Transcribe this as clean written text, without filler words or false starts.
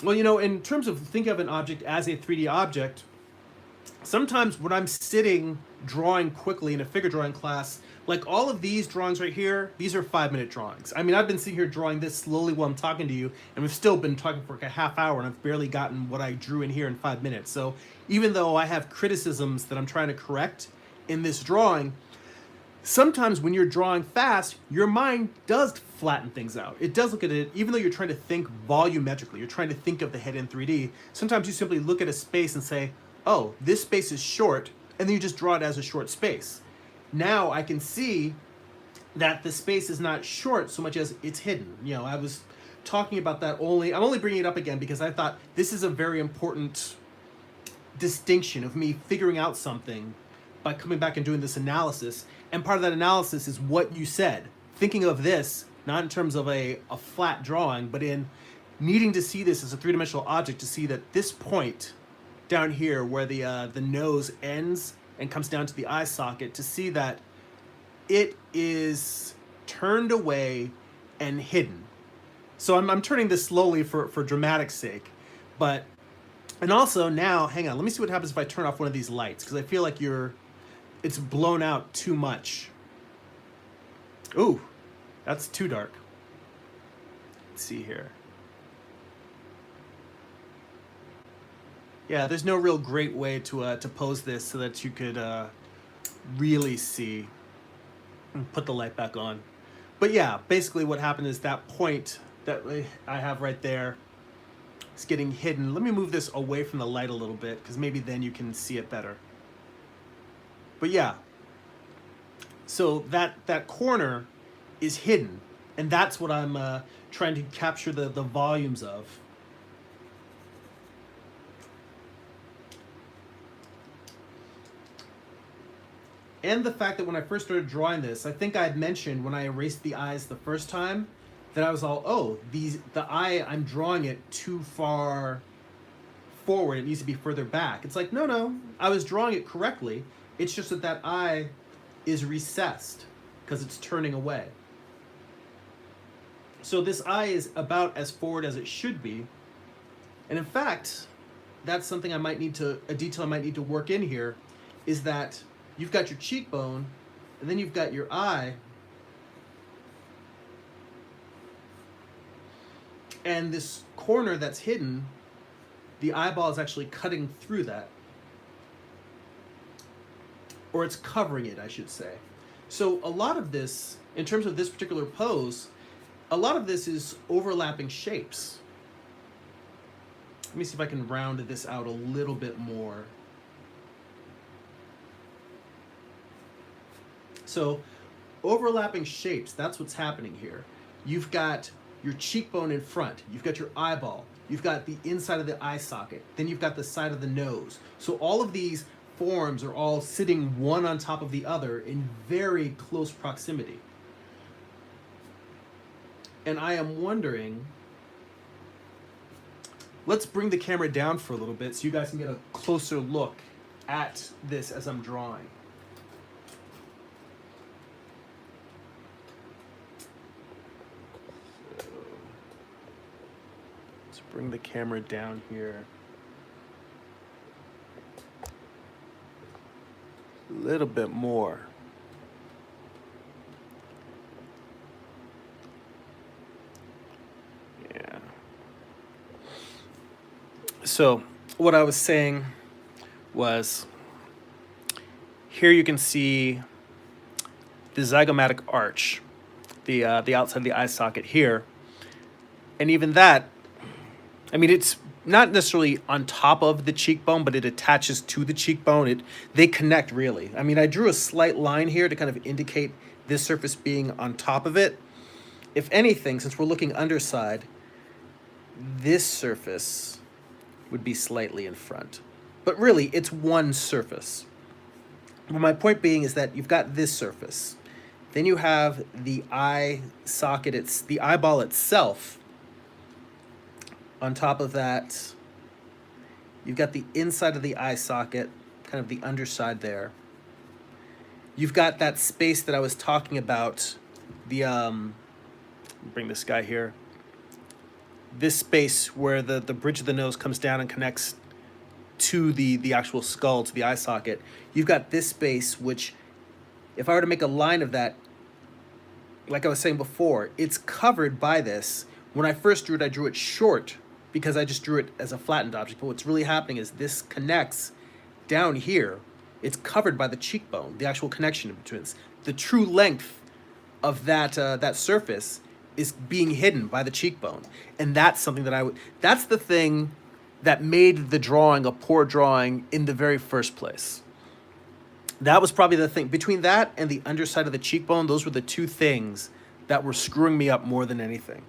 Well, in terms of thinking of an object as a 3D object, sometimes when I'm sitting drawing quickly in a figure drawing class, like all of these drawings right here, these are 5-minute drawings. I mean, I've been sitting here drawing this slowly while I'm talking to you, and we've still been talking for like a half hour, and I've barely gotten what I drew in here in 5 minutes. So even though I have criticisms that I'm trying to correct in this drawing, sometimes when you're drawing fast, your mind does flatten things out. It does look at it, even though you're trying to think volumetrically, you're trying to think of the head in 3D. Sometimes you simply look at a space and say, oh, this space is short, and then you just draw it as a short space. Now I can see that the space is not short so much as it's hidden. I was talking about that I'm only bringing it up again because I thought this is a very important distinction of me figuring out something by coming back and doing this analysis. And part of that analysis is what you said. Thinking of this, not in terms of a flat drawing, but in needing to see this as a three-dimensional object to see that this point down here where the nose ends and comes down to the eye socket, to see that it is turned away and hidden. So I'm turning this slowly for dramatic sake. And also now, hang on, let me see what happens if I turn off one of these lights, because I feel like it's blown out too much. Ooh, that's too dark. Let's see here. Yeah, there's no real great way to pose this so that you could really see. Put the light back on. But yeah, basically what happened is that point that I have right there is getting hidden. Let me move this away from the light a little bit, because maybe then you can see it better. But yeah, so that corner is hidden, and that's what I'm trying to capture the volumes of. And the fact that when I first started drawing this, I think I had mentioned when I erased the eyes the first time that I was all, oh, the eye, I'm drawing it too far forward. It needs to be further back. It's like, no, I was drawing it correctly. It's just that eye is recessed because it's turning away. So this eye is about as forward as it should be. And in fact, that's something a detail I might need to work in here, is that you've got your cheekbone, and then you've got your eye, and this corner that's hidden, the eyeball is actually cutting through that. Or it's covering it, I should say. So a lot of this, in terms of this particular pose, a lot of this is overlapping shapes. Let me see if I can round this out a little bit more. So overlapping shapes, that's what's happening here. You've got your cheekbone in front, you've got your eyeball, you've got the inside of the eye socket, then you've got the side of the nose. So all of these forms are all sitting one on top of the other in very close proximity. And I am wondering, let's bring the camera down for a little bit so you guys can get a closer look at this as I'm drawing. Bring the camera down here. A little bit more. Yeah. So what I was saying was, here you can see the zygomatic arch, the outside of the eye socket here. And even that, I mean, it's not necessarily on top of the cheekbone, but it attaches to the cheekbone. They connect, really. I mean, I drew a slight line here to kind of indicate this surface being on top of it. If anything, since we're looking underside, this surface would be slightly in front. But really, it's one surface. Well, my point being is that you've got this surface. Then you have the eye socket, it's the eyeball itself. On top of that, you've got the inside of the eye socket, kind of the underside there. You've got that space that I was talking about, bring this guy here. this space where the bridge of the nose comes down and connects to the actual skull, to the eye socket. You've got this space, which if I were to make a line of that, like I was saying before, it's covered by this. When I first drew it, I drew it short because I just drew it as a flattened object. But what's really happening is this connects down here. It's covered by the cheekbone, the actual connection between us. The true length of that surface is being hidden by the cheekbone. And that's something that that's the thing that made the drawing a poor drawing in the very first place. That was probably the thing. Between that and the underside of the cheekbone, those were the two things that were screwing me up more than anything.